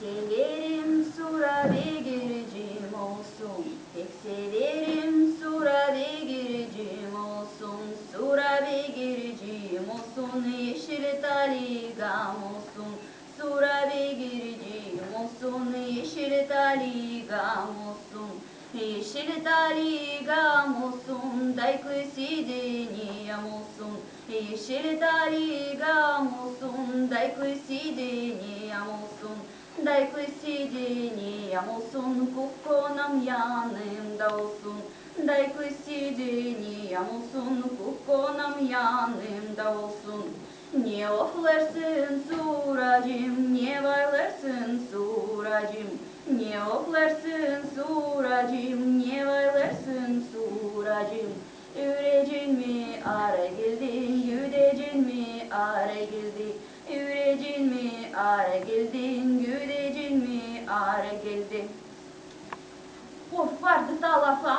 severim sura ve giricim olsun. Pek severim sura ve giricim olsun. Sura ve giricim olsun. Yeşil taligam olsun. Sura ve giricim olsun. Yeşil taligam olsun. Yeşil taligam olsun. Dayku sideniyam olsun. Yeşil taligam olsun. Dayku sideniyam olsun. Dayku sideniyam olsun. Kukonam yanımda olsun. Dayku sideniyam olsun. Kukonam yanımda olsun. Niye oklarsın suracım, niye varlarsın suracım? Niye oklarsın suracım, niye varlarsın suracım? Ürecin mi ara geldin, yüdecin mi ara geldin? Ürecin mi ara geldin, yüdecin mi ara geldin? Of, vardı da laflar.